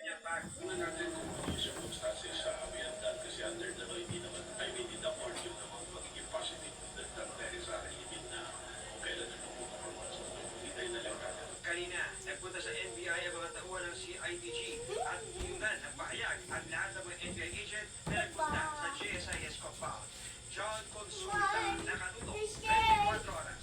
Una natin kung mga circumstances sa ambiental kasi under the law, hindi naman, I mean, in the court yung naman magiging positive that there is a limit na kung kailan na performance. Hintay na lang natin. Kanina, nagpunta sa NBI ang mga tauhan ng CIDG at yungan ang pahayag at lahat ng mga NBI agent na nagpunta sa GSIS compound. John Consulta, nakatutok, 24 oras.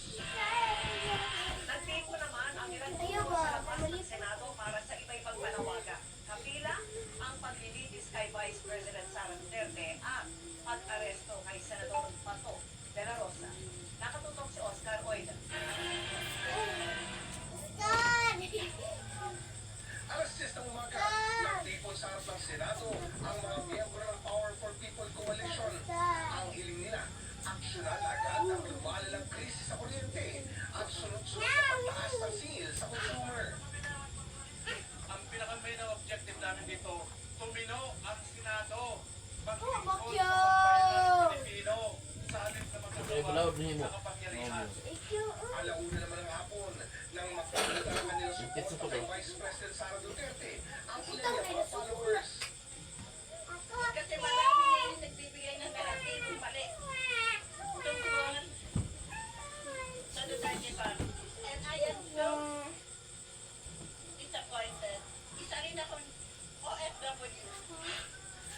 Nagtipo naman ang ilang grupo sa labas ng Senado para sa iba-ibang panawagan. Kabilang ang paglilitis kay Vice President Sara Duterte at pag-aresto kay Senador Bato de la Rosa. Nakatutok si Oscar Oida. Alas 10 ng umaga, nagtipon sa harap ng Senado ang mga miyembro ng Power for People Coalition. Ang hiling nila, aksyonan agad ang lumalalang krisis sa kuryente at sunod-sunod na pagtaas ng singil sa consumer. Ang pinaka-main na objective namin dito, tumino ang Senado. Pag-ikot Bakyo! sa pagbayan ng Pilipino sa halip na magkagawa mo. sa kapangyarihan. Alauna naman ng hapon nang magpapalita ang kanilang suporta kay Vice President Sara Duterte ang ilan niya mga followers. Kasi marami yung nagbibigay ng narrative mali. Tungkol sa Duterte Farm. And I am so disappointed. Isa rin akong OFW.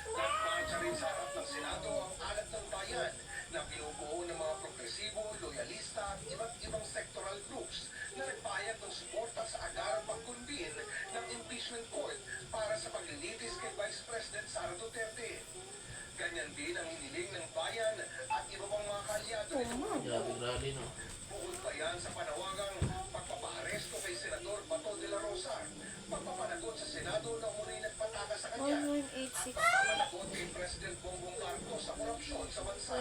Nagmarcha rin sa harap ng Senado ang alat ng bayan na binubuo ng mga progresibo, loyalista at iba't ibang sectoral groups na nagpahayag ng suporta sa agarang pagkumbin ng impeachment court para sa paglilitis kay Vice President Sara Duterte. Ganyan din ang hiniling ng bayan at iba pang mga kaalyado nito. Grabe, no? Bukod pa yan sa panawagang pagpapaaresto kay Senador Bato de la Rosa, pagpapanagot sa Senado na umunin at pataka sa kanya, at pagpapanagot kay President Bongbong Marcos sa korupsyon sa bansa.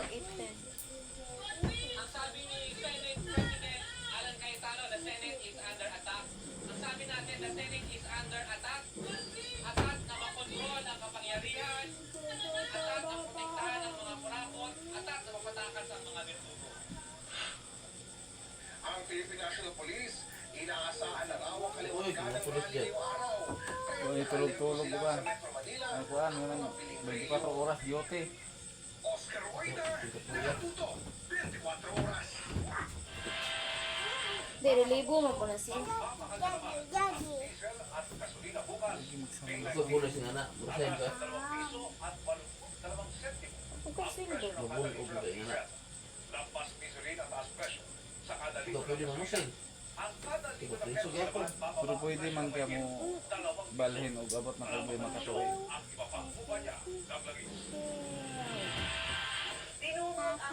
Ang sabi ni Senate President Alan Cayetano, the Senate is under attack. Ang sabi natin, the Senate is under attack. Attack na makontrol ang kapangyarihan. Attack na protektahan ang mga kurakot. Attack na mapatakas ang mga bertugo. Ang Philippine National Police, inaasahan na raw ang Uy, kaliwanagan ng pulis rally dyan. ngayong araw. Uy, tulog-tulog Sila ba? sa Metro Manila, Ano kuhan, ang walang mga 24 oras duty. Oscar Oida, nakatuto, 24 oras. Pero libo mo po na siya. Diesel at gasolina bukas. Ikot muna si Nana. Burasahin ka. 2 piso at 2 sentimo. Pagkasundo. Mabul o buga yung Nana. Lampas gasolina taas presyo. Sa kada Ito litro pwede ng mamusin. ang kada litro ng Ito petrol pwede naman, Pero pwede man kaya mo dalawang balhin o abot na problema ka tuloy. ang iba pang kumpanya ng langis.